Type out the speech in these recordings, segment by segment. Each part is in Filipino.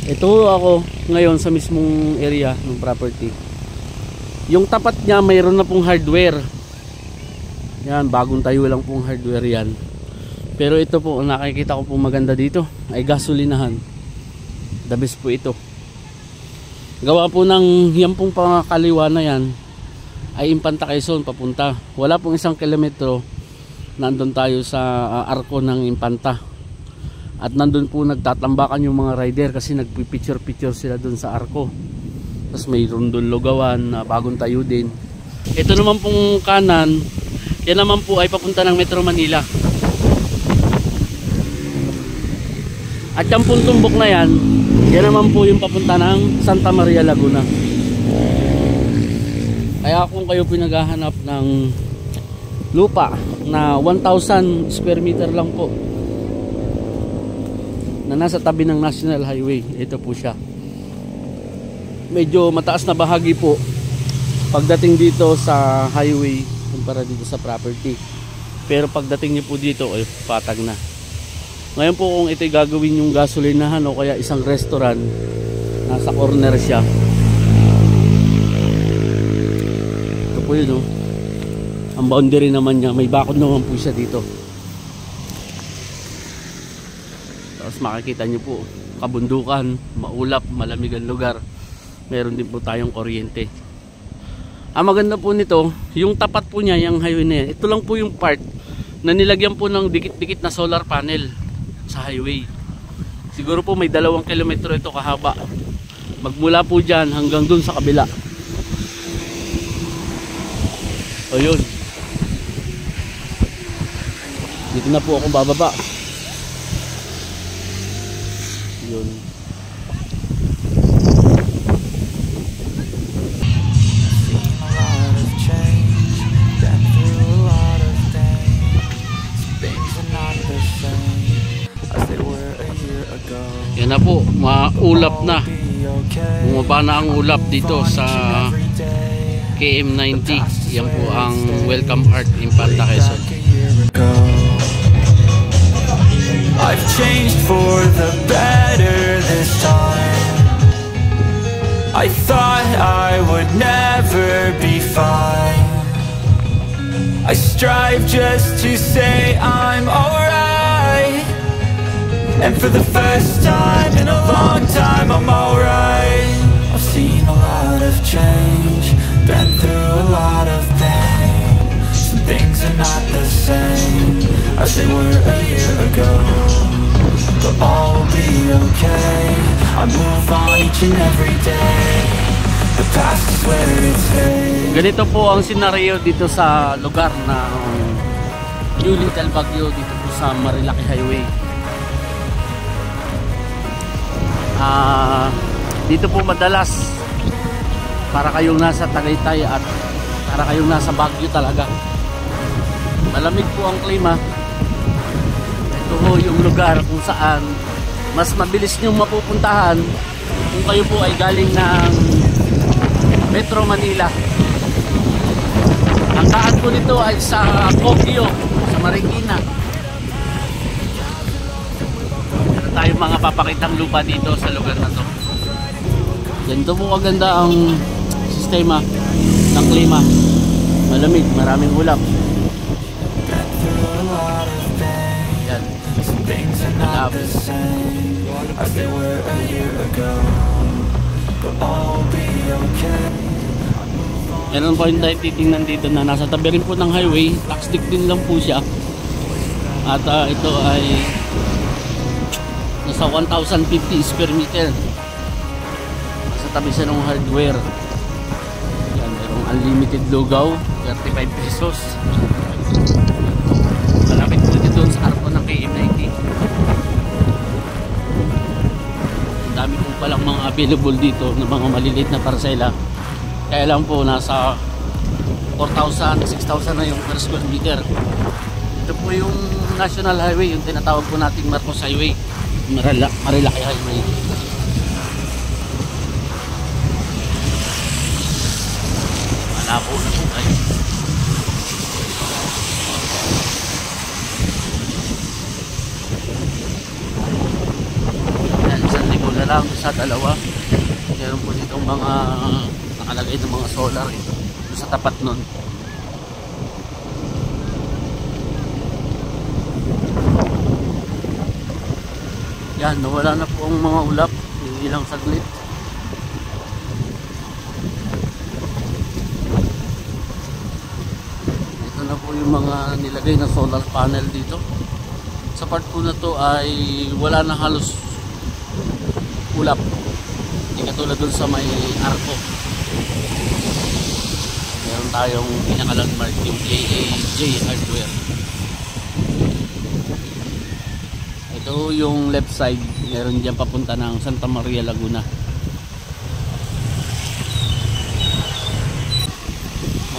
Ito ako ngayon sa mismong area ng property. Yung tapat niya mayroon na pong hardware. Yan, bagong tayo lang pong hardware yan. Pero ito po, nakikita ko pong maganda dito ay gasolinahan. The best po ito. Gawa po ng yan pong pangakaliwa na yan ay Impanta Quezon papunta. Wala pong 1 kilometro nandun tayo sa arko ng Impanta. At nandun po nagtatambakan yung mga rider kasi nagpipicture-picture sila dun sa arko. Tapos mayroon dun lugawan na bagong tayo din. Ito naman pong kanan, yan naman po ay papunta ng Metro Manila. At yung pong tumbok na yan, yan naman po yung papunta ng Santa Maria, Laguna. Kaya kung kayo pinaghahanap ng lupa na 1,000 square meter lang po na nasa tabi ng National Highway, ito po siya. Medyo mataas na bahagi po pagdating dito sa highway kumpara dito sa property. Pero pagdating niyo po dito ay patag na. Ngayon po kung ito'y gagawin yung gasolinahan o kaya isang restaurant, nasa corner siya. Ito po yun, oh. Ang boundary naman niya, may bakod naman po siya dito. Tapos makikita nyo po, kabundukan, maulap, malamig ang lugar. Meron din po tayong kuryente. Ang maganda po nito, yung tapat po niya, yung highway na yan, ito lang po yung part na nilagyan po ng dikit-dikit na solar panel sa highway. Siguro po may 2 kilometro ito kahaba. Magmula po dyan hanggang dun sa kabila. O yun. Dito na po ako bababa. Yun. Yan na po, maulap na. Bumaba na ang ulap dito sa KM90. Yan po ang Welcome Art Impanta Quezon. I've changed for the better this time. I thought I would never be fine. I strive just to say I'm alright. And for the first time in a long time I'm alright. I've seen a lot of change, been through a lot of pain. Some things are not the same as they were a year ago, but all will be okay. I move on each and every day. The past is where it stays. Ganito po ang senaryo dito sa lugar ng New Little Baguio, dito po sa Marilaki Highway. Dito po madalas para kayong nasa Tagaytay at para kayong nasa Baguio talaga. Malamig po ang klima. Ito po yung lugar kung saan mas mabilis nyo mapupuntahan kung kayo po ay galing ng Metro Manila. Ang daan po nito ay sa Baguio, sa Marikina. Meron tayong mga papakitang lupa dito sa lugar na to. Ganito po kaganda ang sistema ng klima. Malamig, maraming ulap. Yan. Ulap. Meron po yung tayo titingnan dito na nasa tabi rin po ng highway. Taxstick din lang po siya. At ito ay nasa 1,050 square meter. Nasa tabi siya ng hardware. Yan, merong unlimited lugaw, 35 pesos. Malapit po dito sa arko ng KM90. Ang dami po palang mga available dito na mga maliliit na parsela. Kaya lang po nasa 4,000, 6,000 na yung per square meter. Ito po yung National Highway, yung tinatawag po nating Marcos Highway, Marilaki Highway. Malabo na po tayo. Yan, 1,000 na na lang sa dalawa. Meron po dito mga nakalagay ng mga solar sa tapat nun. Yan, nawala na po ang mga ulap. Ilang saglit. Ito na po yung mga nilagay na solar panel dito. Sa part po na to ay wala na halos ulap. Hindi katulad dun sa may arko. Meron tayong pinaka-landmark yung AAJ hardware. Ito yung left side. Meron dyan papunta ng Santa Maria, Laguna.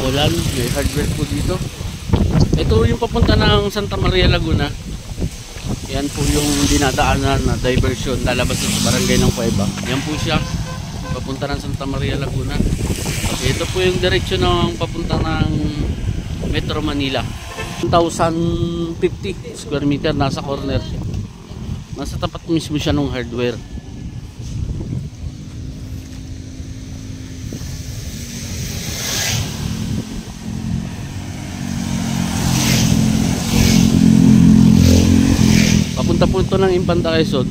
Maulan, may hardware po dito. Ito yung papunta ng Santa Maria, Laguna. Yan po yung dinadaanan na diversion lalabas sa barangay ng Cueva. Yan po siya, papunta ng Santa Maria, Laguna. Ito po yung direksyon ng papunta ng Metro Manila. 1,050 square meter, nasa corner. Nasa tapat mismo siya ng hardware. Papunta po ito ng Infanta Quezon.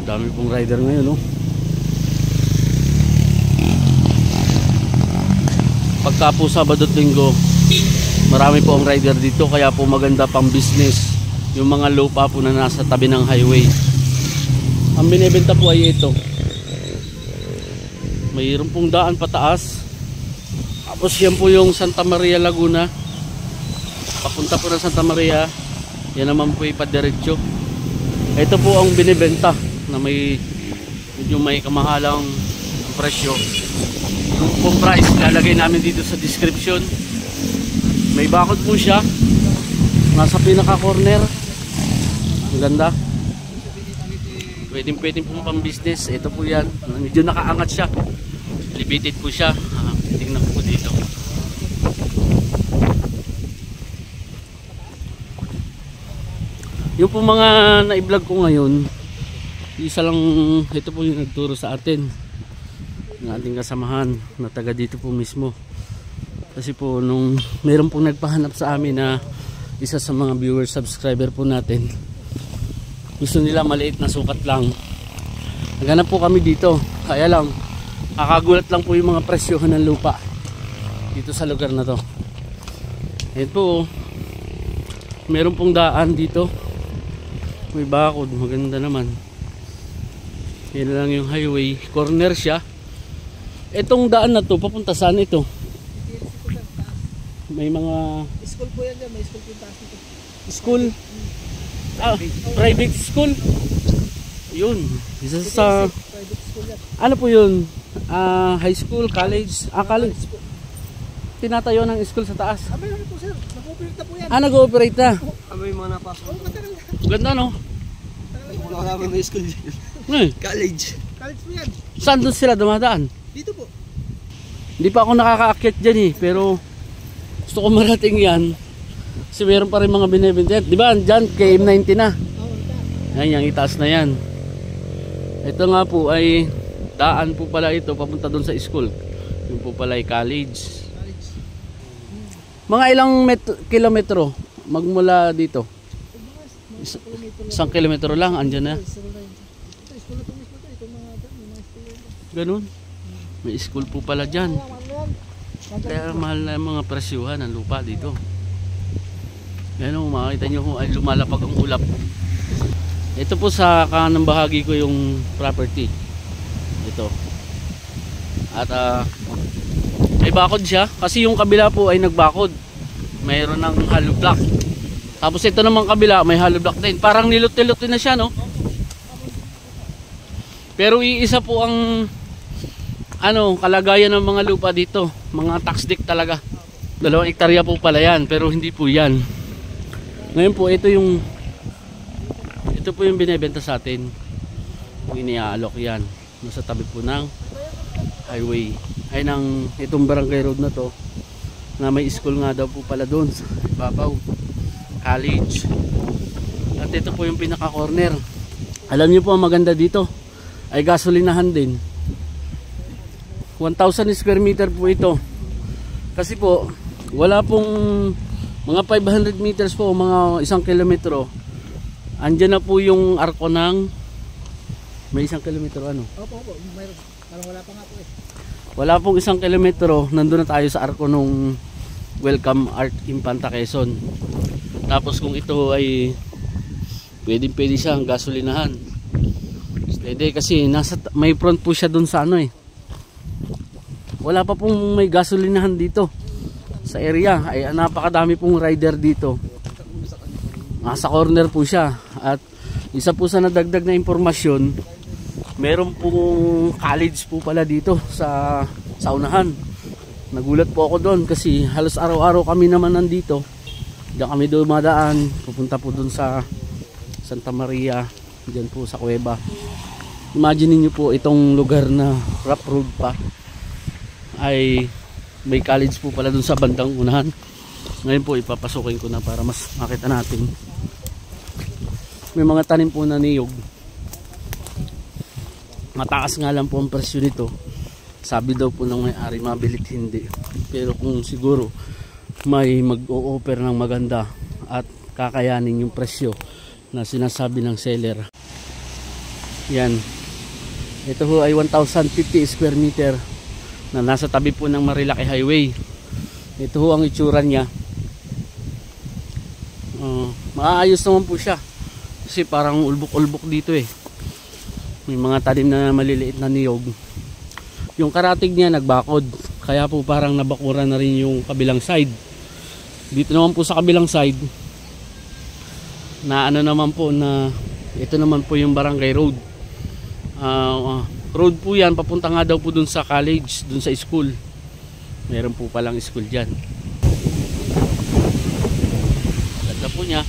Dami pong rider ngayon, no? Pagka po Sabado at Linggo, marami po ang rider dito, kaya po maganda pang business yung mga lupa po na nasa tabi ng highway. Ang binibenta po ay ito. Mayroon pong daan pataas. Tapos yan po yung Santa Maria, Laguna. Papunta po ng Santa Maria, yan naman po ipadiretso. Ito po ang binibenta na medyo may kamahalang presyo. Yung po price lalagay namin dito sa description. May bakod po siya, nasa pinaka corner. Ang ganda. Pwedeng pong pang business. Ito po yan, medyo nakaangat siya, elevated po siya. Tingnan po dito. Yung po mga na-vlog ko ngayon, isa lang, ito po yung nagturo sa atin ng ating kasamahan na taga dito po mismo. Kasi po nung mayroon pong nagpahanap sa amin na isa sa mga viewer subscriber po natin, gusto nila maliit na sukat lang. Naghanap po kami dito, kaya lang kakagulat lang po yung mga presyohan ng lupa dito sa lugar na to. Ayan po, mayroon pong daan dito, may bakod, maganda naman. Yan lang yung highway, corner siya. Itong daan na to, papunta saan ito? May mga school po yan dyan, may school po yung taas nito. School? Ah, private school? Yun, isa sa Private school yan. ano po yun? High school, college? College. Tinatayo ng school sa taas. Abay lang po sir, nag-ooperate na po yan. Nag-ooperate na. Abay mga napasok. Oo, matagal na. Ganda, no? Wala ka may school dyan. College. College po yan. Saan doon sila dumadaan? Dito po. Hindi pa ako nakakaakyat dyan eh, pero gusto ko marating yan. Kasi meron pa rin mga binibenta. Di ba, dyan, KM90 na. Yan, yung itaas na yan. Ito nga po ay daan po pala ito, papunta doon sa school. Yung po pala ay college. Mga ilang kilometro magmula dito? Isang kilometro lang, andyan na. Ganun. May school po pala dyan. Kaya mahal na mga presyuhan ng lupa dito. Yan o, makikita nyo kung ay lumalapag ang ulap. Ito po sa kanang bahagi ko yung property. Ito. At may bakod siya. Kasi yung kabila po ay nagbakod. Mayroon ng hollow block. Tapos ito naman kabila may hollow block din. Parang nilot-nilot na siya, no? Pero iisa po ang kalagayan ng mga lupa dito. Mga tax deed talaga. 2 hektarya po pala yan, pero hindi po yan. Ngayon po ito po yung binebenta sa atin. Yung iniaalok yan. Nasa tabi po ng highway. Ay ng itong barangay road na to. Na may school nga daw po pala doon sa ibabaw. College. At At ito po yung pinaka corner. Alam niyo po ang maganda dito ay gasolinahan din. 1,000 square meter po ito. Kasi po wala pong mga 500 meters po, mga 1 kilometro. Andyan na po yung arko ng may 1 kilometro ano? Opo, mayroon. Parang wala pa nga po eh. Wala pong 1 kilometro, nandun na tayo sa arko nung Welcome Art Infanta Quezon. Tapos kung ito ay pwede siyang gasolinahan. Pwede kasi may front po siya dun sa ano eh. Wala pa pong may gasolinahan dito sa area. Ay napakadami pong rider dito. Nasa corner po siya. At isa po sa nadagdag na impormasyon, meron pong college po pala dito sa unahan. Nagulat po ako doon kasi halos araw-araw kami naman nandito. Diyan kami dumadaan, pupunta po doon sa Santa Maria, diyan po sa Cueva. Imagine niyo po itong lugar na rough road pa ay may college po pala doon sa bandang unahan. Ngayon po ipapasukin ko na para mas makita natin. May mga tanim po na niyog. Mataas nga lang po ang presyo nito. Sabi daw po ng may-ari mabilit hindi. Pero kung siguro may mag-o-offer ng maganda at kakayanin yung presyo na sinasabi ng seller. Yan. Ito ho ay 1,050 square meter na nasa tabi po ng Marilaki Highway. Ito ho ang itsura niya. Maayos naman po siya. Kasi parang ulbok-ulbok dito eh. May mga tanim na maliliit na niyog. Yung karatig niya nagbakod. Kaya po parang nabakura na rin yung kabilang side. Dito naman po sa kabilang side na ano naman po na ito naman po yung Barangay Road. Road po yan, papunta nga daw po dun sa college, dun sa school. Meron po palang school dyan. Ganda po niya.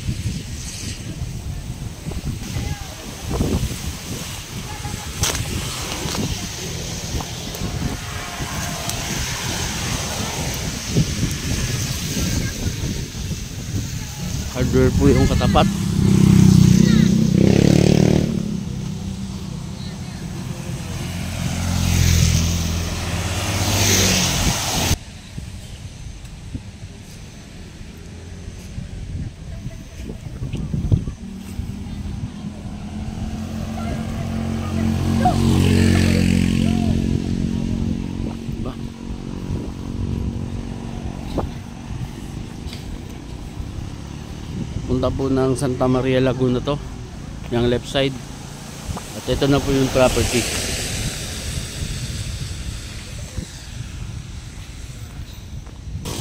Hardware po yung katapat. Punta po ng Santa Maria Laguna to, yung left side. At ito na po yung property.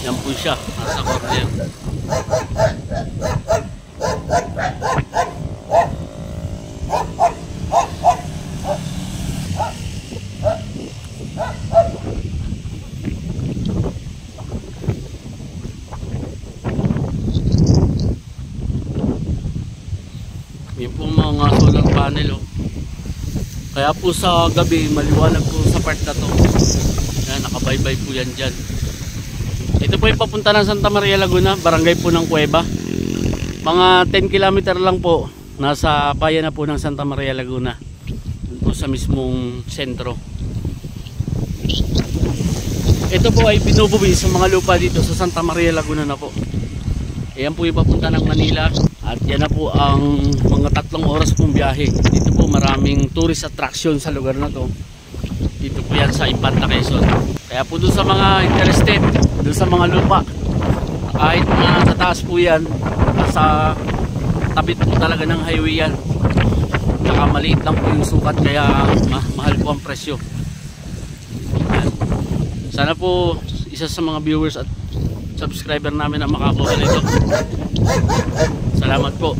Yan po siya, nasa corner. Yan po mga solar panel oh. Kaya po sa gabi maliwanag po sa part na to. Yan, nakabaybay po yan dyan. Ito po yung papunta ng Santa Maria Laguna, barangay po ng Cueva. Mga 10 km lang po, nasa bayan na po ng Santa Maria Laguna. Po sa mismong sentro. Ito po ay binubuwi sa mga lupa dito sa Santa Maria Laguna na po. Ayan po yung papunta ng Manila. At yan na po ang mga 3 oras pong biyahe. Dito po maraming tourist attraction sa lugar na to. Dito po yan sa Infanta Quezon. Kaya po doon sa mga interested, doon sa mga lupa, kahit mga tataas po yan, nasa tabit po talaga ng highway yan. Saka maliit lang po yung sukat, kaya mahal po ang presyo. Sana po isa sa mga viewers at subscriber namin ang makakuha nito. Salamat po.